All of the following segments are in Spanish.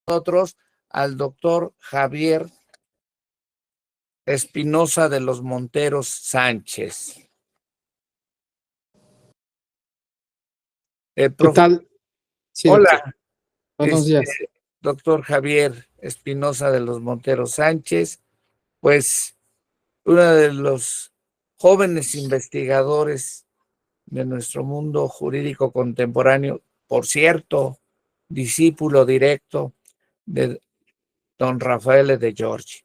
nosotros al doctor Javier Espinosa de los Monteros Sánchez. ¿Qué tal? Sí, hola, doctor. Buenos días. Doctor Javier Espinosa de los Monteros Sánchez, pues uno de los jóvenes investigadores de nuestro mundo jurídico contemporáneo, por cierto, discípulo directo de don Rafael de Giorgi.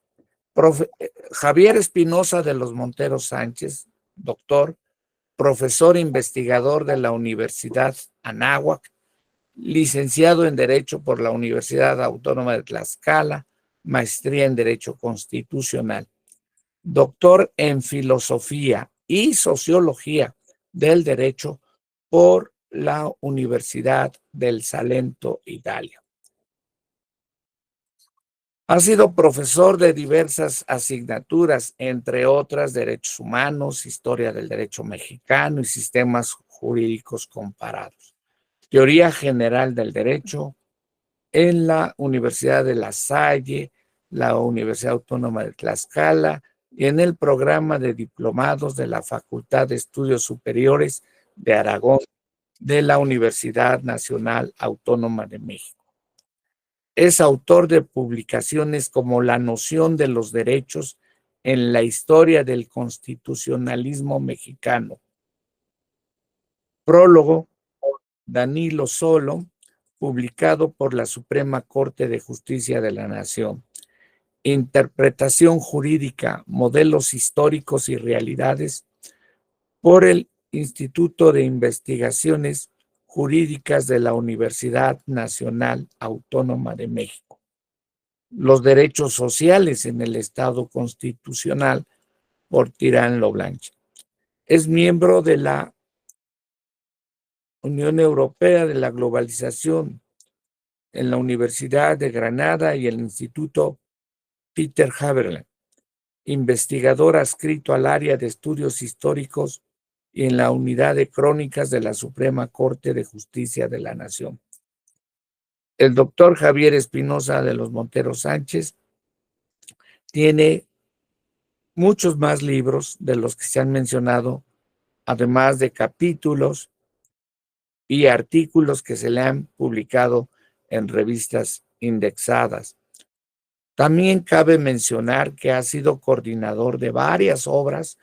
Javier Espinosa de los Monteros Sánchez, doctor, profesor investigador de la Universidad Anáhuac, licenciado en Derecho por la Universidad Autónoma de Tlaxcala, maestría en Derecho Constitucional, doctor en Filosofía y Sociología del Derecho por la Universidad del Salento, Italia. Ha sido profesor de diversas asignaturas, entre otras Derechos Humanos, Historia del Derecho Mexicano y Sistemas Jurídicos Comparados, Teoría General del Derecho en la Universidad de La Salle, la Universidad Autónoma de Tlaxcala y en el programa de diplomados de la Facultad de Estudios Superiores de Aragón de la Universidad Nacional Autónoma de México. Es autor de publicaciones como La noción de los derechos en la historia del constitucionalismo mexicano, prólogo Danilo Solo, publicado por la Suprema Corte de Justicia de la Nación, interpretación jurídica, modelos históricos y realidades, por el Instituto de Investigaciones Jurídicas de la Universidad Nacional Autónoma de México. Los derechos sociales en el Estado constitucional, por Tirán Loblanche. Es miembro de la Unión Europea de la Globalización en la Universidad de Granada y el Instituto Peter Haberland, investigador adscrito al área de estudios históricos y en la unidad de crónicas de la Suprema Corte de Justicia de la Nación. El doctor Javier Espinosa de los Monteros Sánchez tiene muchos más libros de los que se han mencionado, además de capítulos y artículos que se le han publicado en revistas indexadas. También cabe mencionar que ha sido coordinador de varias obras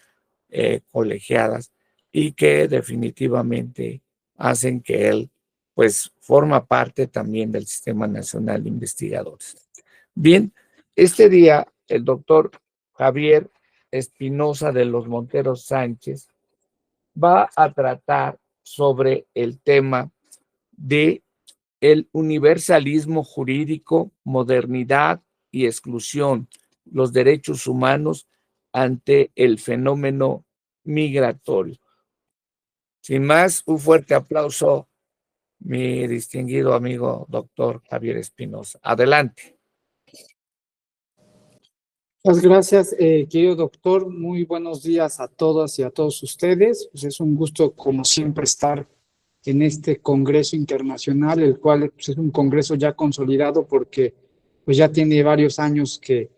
colegiadas y que definitivamente hacen que él pues forma parte también del Sistema Nacional de Investigadores. Bien, este día el doctor Javier Espinosa de los Monteros Sánchez va a tratar sobre el tema de el universalismo jurídico, modernidad y exclusión, los derechos humanos ante el fenómeno migratorio. Sin más, un fuerte aplauso, mi distinguido amigo doctor Javier Espinosa. Adelante. Muchas gracias, querido doctor. Muy buenos días a todas y a todos ustedes. Pues es un gusto, como siempre, estar en este congreso internacional, el cual pues, es un congreso ya consolidado porque pues, ya tiene varios años que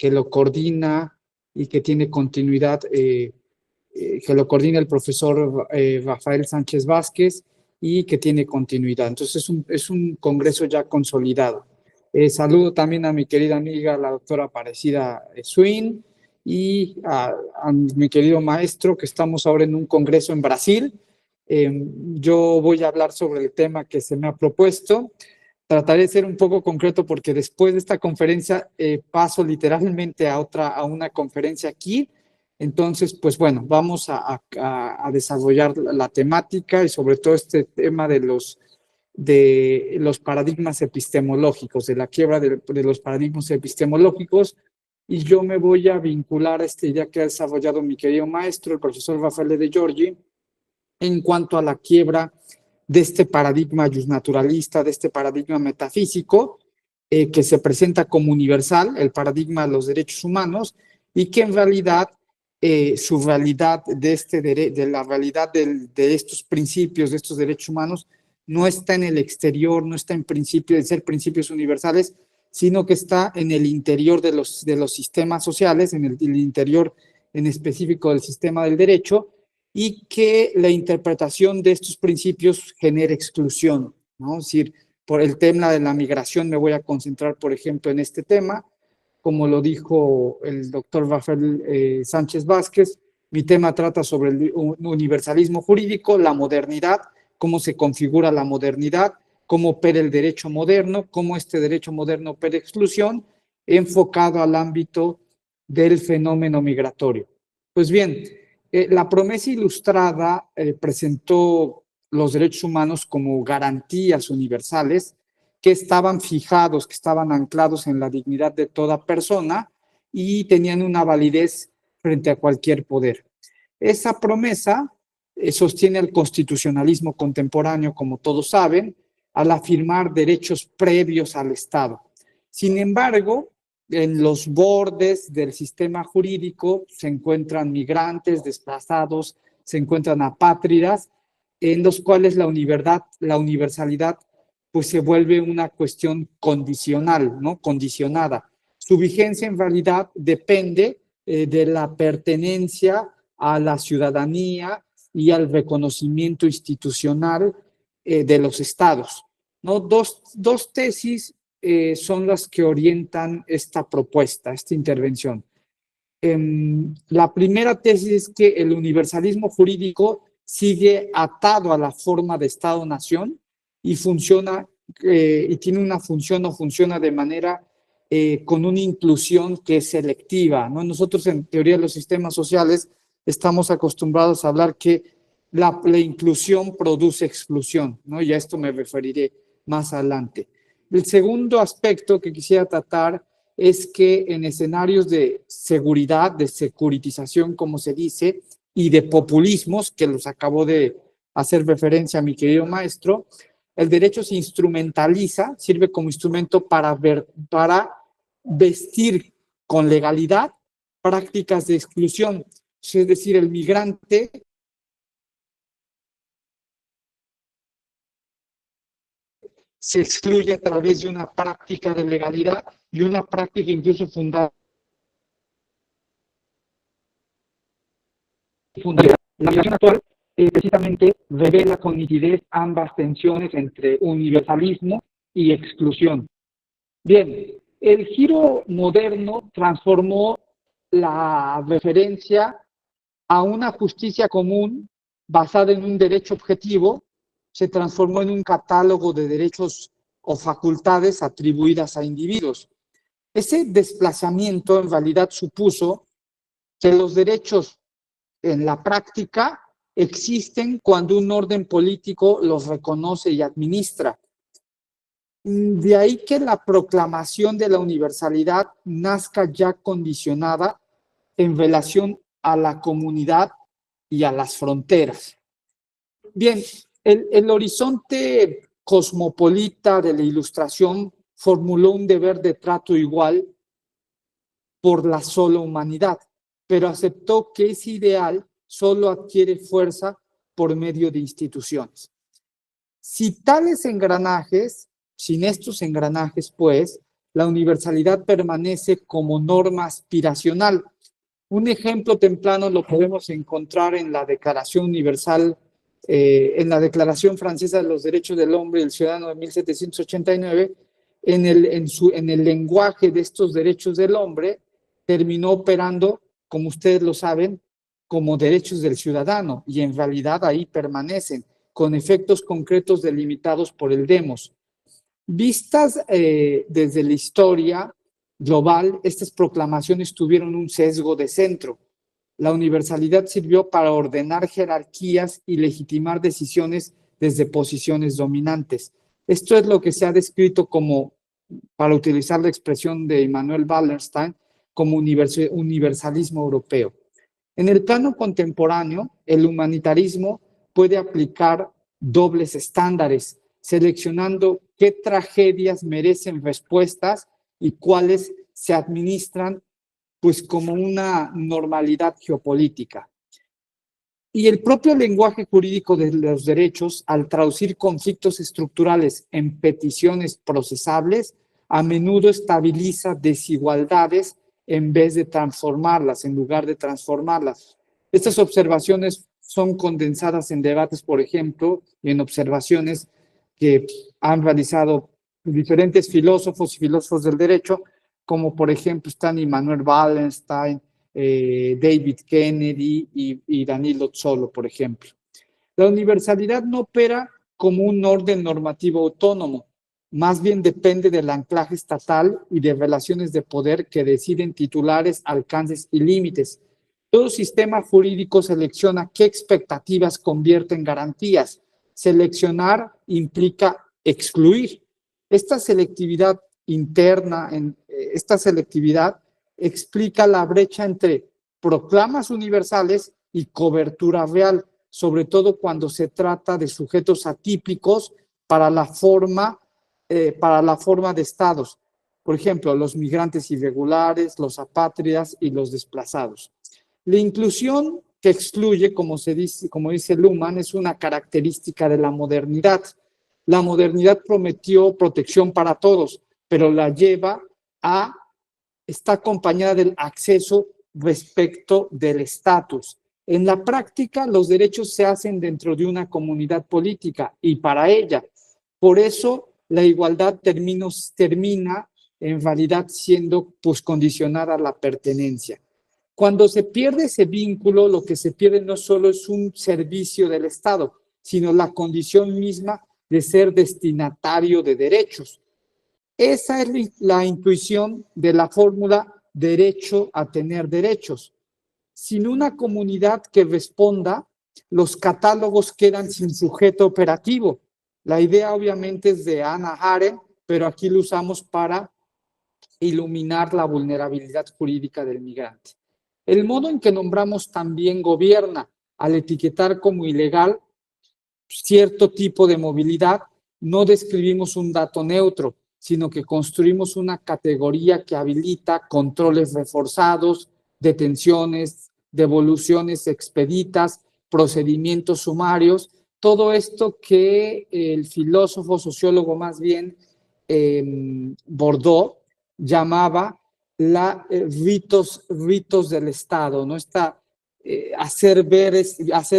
lo coordina y que tiene continuidad, que lo coordina el profesor Rafael Sánchez Vázquez y que tiene continuidad. Entonces es un congreso ya consolidado. Saludo también a mi querida amiga, la doctora Aparecida Swin, y a mi querido maestro, que estamos ahora en un congreso en Brasil. Yo voy a hablar sobre el tema que se me ha propuesto. Trataré de ser un poco concreto porque después de esta conferencia paso literalmente a una conferencia aquí. Entonces, pues bueno, vamos a desarrollar la temática y sobre todo este tema de los paradigmas epistemológicos, de la quiebra de los paradigmas epistemológicos, y yo me voy a vincular a esta idea que ha desarrollado mi querido maestro, el profesor Rafael de Giorgi, en cuanto a la quiebra de este paradigma justnaturalista, de este paradigma metafísico, que se presenta como universal, el paradigma de los derechos humanos, y que en realidad su realidad de la realidad de estos principios, de estos derechos humanos, no está en el exterior, no está en principio de ser principios universales, sino que está en el interior de los sistemas sociales, en el interior en específico del sistema del derecho, y que la interpretación de estos principios genera exclusión, ¿no? Es decir, por el tema de la migración me voy a concentrar, por ejemplo, en este tema, como lo dijo el doctor Rafael Sánchez Vázquez, mi tema trata sobre el universalismo jurídico, la modernidad, cómo se configura la modernidad, cómo opera el derecho moderno, cómo este derecho moderno opera exclusión, enfocado al ámbito del fenómeno migratorio. Pues bien, la promesa ilustrada presentó los derechos humanos como garantías universales que estaban fijados, que estaban anclados en la dignidad de toda persona y tenían una validez frente a cualquier poder. Esa promesa sostiene el constitucionalismo contemporáneo, como todos saben, al afirmar derechos previos al Estado. Sin embargo, en los bordes del sistema jurídico se encuentran migrantes, desplazados, se encuentran apátridas, en los cuales la universalidad pues se vuelve una cuestión condicional, ¿no? Condicionada. Su vigencia en realidad depende de la pertenencia a la ciudadanía y al reconocimiento institucional de los estados, ¿no? Dos tesis son las que orientan esta propuesta, esta intervención. La primera tesis es que el universalismo jurídico sigue atado a la forma de Estado-nación y funciona y tiene una función o funciona de manera con una inclusión que es selectiva, ¿no? Nosotros en teoría de los sistemas sociales estamos acostumbrados a hablar que la inclusión produce exclusión, ¿no? Y a esto me referiré más adelante. El segundo aspecto que quisiera tratar es que en escenarios de seguridad, de securitización, como se dice, y de populismos, que los acabó de hacer referencia a mi querido maestro, el derecho se instrumentaliza, sirve como instrumento para vestir con legalidad prácticas de exclusión. Es decir, el migrante se excluye a través de una práctica de legalidad y una práctica incluso fundada. La migración actual precisamente revela con nitidez ambas tensiones entre universalismo y exclusión. Bien, el giro moderno transformó la referencia a una justicia común basada en un derecho objetivo, se transformó en un catálogo de derechos o facultades atribuidas a individuos. Ese desplazamiento en realidad supuso que los derechos en la práctica existen cuando un orden político los reconoce y administra. De ahí que la proclamación de la universalidad nazca ya condicionada en relación a la comunidad y a las fronteras. Bien, el horizonte cosmopolita de la Ilustración formuló un deber de trato igual por la sola humanidad, pero aceptó que ese ideal solo adquiere fuerza por medio de instituciones. Si tales engranajes, sin estos engranajes, pues, la universalidad permanece como norma aspiracional. Un ejemplo temprano lo podemos encontrar en la Declaración Universal, en la Declaración Francesa de los Derechos del Hombre y del Ciudadano de 1789, en el lenguaje de estos derechos del hombre, terminó operando, como ustedes lo saben, como derechos del ciudadano, y en realidad ahí permanecen, con efectos concretos delimitados por el demos. Vistas desde la historia global, estas proclamaciones tuvieron un sesgo de centro. La universalidad sirvió para ordenar jerarquías y legitimar decisiones desde posiciones dominantes. Esto es lo que se ha descrito como, para utilizar la expresión de Immanuel Wallerstein, como universalismo europeo. En el plano contemporáneo, el humanitarismo puede aplicar dobles estándares, seleccionando qué tragedias merecen respuestas y cuáles se administran pues como una normalidad geopolítica. Y el propio lenguaje jurídico de los derechos, al traducir conflictos estructurales en peticiones procesables, a menudo estabiliza desigualdades en vez de transformarlas, en lugar de transformarlas. Estas observaciones son condensadas en debates, por ejemplo, y en observaciones que han realizado diferentes filósofos y filósofos del derecho, como por ejemplo están Immanuel Wallenstein, David Kennedy y Danilo Zola, por ejemplo. La universalidad no opera como un orden normativo autónomo, más bien depende del anclaje estatal y de relaciones de poder que deciden titulares, alcances y límites. Todo sistema jurídico selecciona qué expectativas convierte en garantías. Seleccionar implica excluir. Esta selectividad interna, esta selectividad explica la brecha entre proclamas universales y cobertura real, sobre todo cuando se trata de sujetos atípicos para la forma de estados. Por ejemplo, los migrantes irregulares, los apátridas y los desplazados. La inclusión que excluye, como dice Luhmann, es una característica de la modernidad. La modernidad prometió protección para todos, pero está acompañada del acceso respecto del estatus. En la práctica, los derechos se hacen dentro de una comunidad política y para ella. Por eso, la igualdad termina en realidad siendo condicionada a la pertenencia. Cuando se pierde ese vínculo, lo que se pierde no solo es un servicio del Estado, sino la condición misma de ser destinatario de derechos. Esa es la intuición de la fórmula derecho a tener derechos. Sin una comunidad que responda, los catálogos quedan sin sujeto operativo. La idea obviamente es de Hannah Arendt, pero aquí lo usamos para iluminar la vulnerabilidad jurídica del migrante. El modo en que nombramos también gobierna. Al etiquetar como ilegal cierto tipo de movilidad, no describimos un dato neutro, sino que construimos una categoría que habilita controles reforzados, detenciones, devoluciones expeditas, procedimientos sumarios, todo esto que el filósofo, sociólogo más bien, Bourdieu, llamaba ritos del Estado, ¿no? Hacer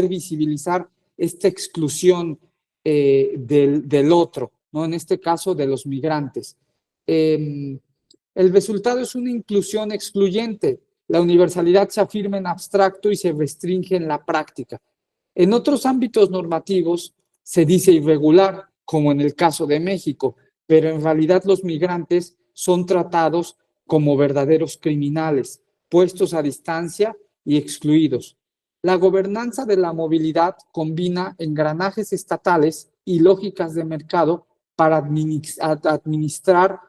visibilizar esta exclusión del otro, ¿no? En este caso de los migrantes. El resultado es una inclusión excluyente. La universalidad se afirma en abstracto y se restringe en la práctica. En otros ámbitos normativos se dice irregular, como en el caso de México, pero en realidad los migrantes son tratados como verdaderos criminales, puestos a distancia y excluidos. La gobernanza de la movilidad combina engranajes estatales y lógicas de mercado para administrar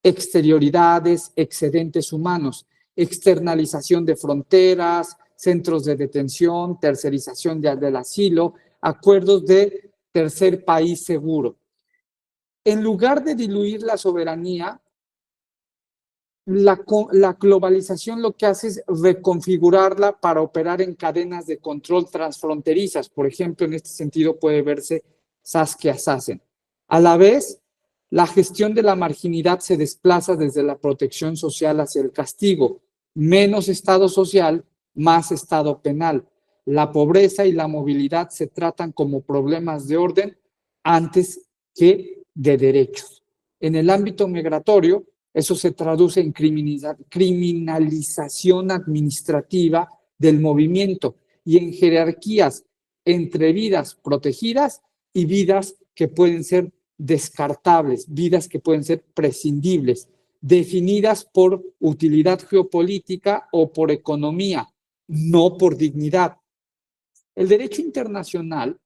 exterioridades, excedentes humanos, externalización de fronteras, centros de detención, tercerización del asilo, acuerdos de tercer país seguro. En lugar de diluir la soberanía, la globalización lo que hace es reconfigurarla para operar en cadenas de control transfronterizas. Por ejemplo, en este sentido puede verse Saskia-Sassen. A la vez, la gestión de la marginidad se desplaza desde la protección social hacia el castigo. Menos Estado social, más Estado penal. La pobreza y la movilidad se tratan como problemas de orden antes que de derechos. En el ámbito migratorio, eso se traduce en criminalización administrativa del movimiento y en jerarquías entre vidas protegidas y vidas que pueden ser descartables, vidas que pueden ser prescindibles, definidas por utilidad geopolítica o por economía, no por dignidad. El derecho internacional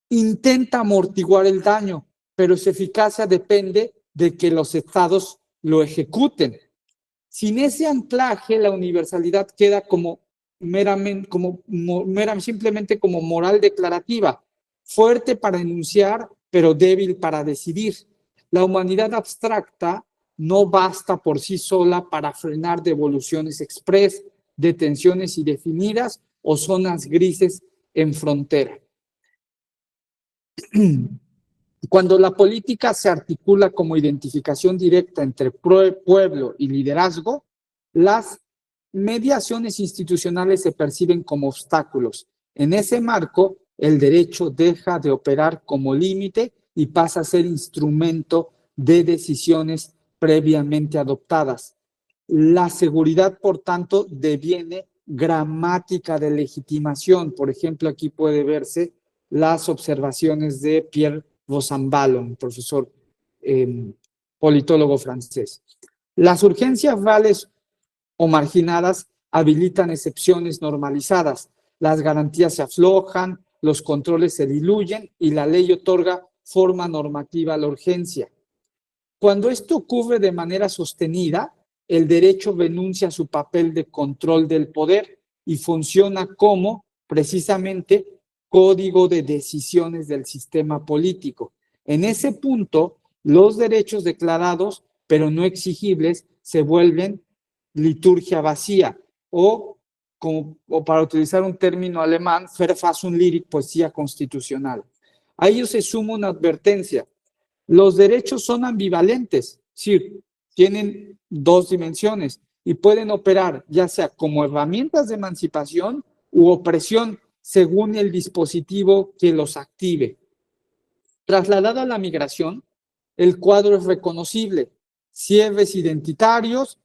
intenta amortiguar el daño, pero su eficacia depende de que los estados lo ejecuten. Sin ese anclaje, la universalidad queda simplemente como moral declarativa, fuerte para enunciar, pero débil para decidir. La humanidad abstracta no basta por sí sola para frenar devoluciones express, detenciones indefinidas o zonas grises en frontera. Cuando la política se articula como identificación directa entre pueblo y liderazgo, las mediaciones institucionales se perciben como obstáculos. En ese marco, el derecho deja de operar como límite y pasa a ser instrumento de decisiones previamente adoptadas. La seguridad, por tanto, deviene gramática de legitimación. Por ejemplo, aquí puede verse las observaciones de Pierre Rosanvallon, profesor politólogo francés. Las urgencias reales o marginadas habilitan excepciones normalizadas. Las garantías se aflojan, los controles se diluyen y la ley otorga forma normativa a la urgencia. Cuando esto ocurre de manera sostenida, el derecho renuncia a su papel de control del poder y funciona como, precisamente, código de decisiones del sistema político. En ese punto, los derechos declarados, pero no exigibles, se vuelven liturgia vacía o para utilizar un término alemán, Verfassung lyric, poesía constitucional. A ello se suma una advertencia. Los derechos son ambivalentes, es decir, tienen dos dimensiones y pueden operar ya sea como herramientas de emancipación u opresión según el dispositivo que los active. Trasladado a la migración, el cuadro es reconocible: cierres identitarios,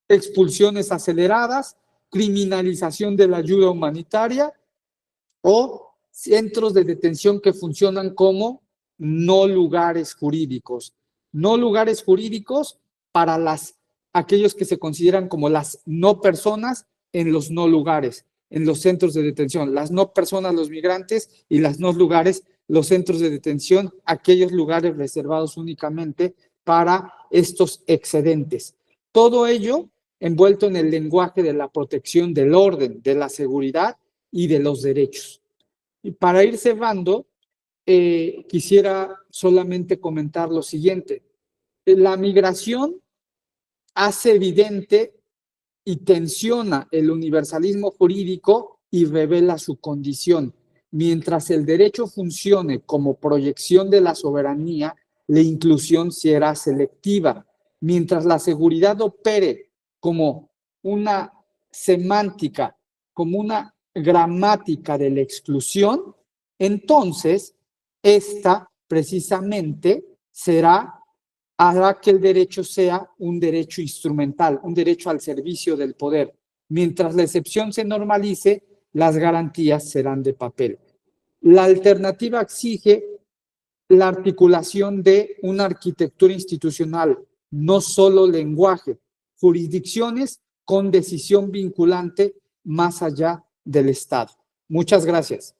expulsiones aceleradas, criminalización de la ayuda humanitaria o centros de detención que funcionan como no lugares jurídicos. No lugares jurídicos para aquellos que se consideran como las no personas en los no lugares, en los centros de detención. Las no personas, los migrantes, y las no lugares, los centros de detención, aquellos lugares reservados únicamente para estos excedentes. Todo ello envuelto en el lenguaje de la protección del orden, de la seguridad y de los derechos. Y para ir cerrando, quisiera solamente comentar lo siguiente. La migración hace evidente y tensiona el universalismo jurídico y revela su condición. Mientras el derecho funcione como proyección de la soberanía, la inclusión será selectiva. Mientras la seguridad opere como una semántica, como una gramática de la exclusión, entonces esta precisamente hará que el derecho sea un derecho instrumental, un derecho al servicio del poder. Mientras la excepción se normalice, las garantías serán de papel. La alternativa exige la articulación de una arquitectura institucional, no solo lenguaje, jurisdicciones con decisión vinculante más allá del Estado. Muchas gracias.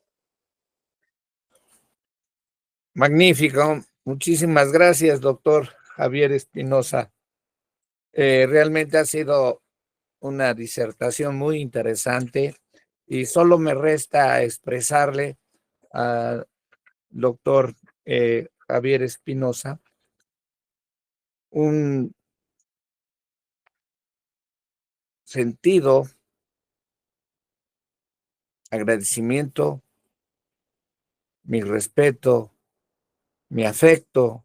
Magnífico. Muchísimas gracias, doctor Javier Espinosa. Realmente ha sido una disertación muy interesante y solo me resta expresarle al doctor Javier Espinosa un sentido, agradecimiento, mi respeto, mi afecto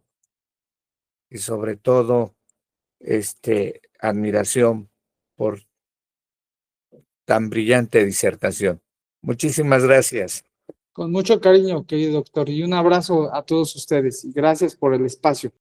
y sobre todo admiración por tan brillante disertación. Muchísimas gracias. Con mucho cariño, querido doctor, y un abrazo a todos ustedes. Y gracias por el espacio.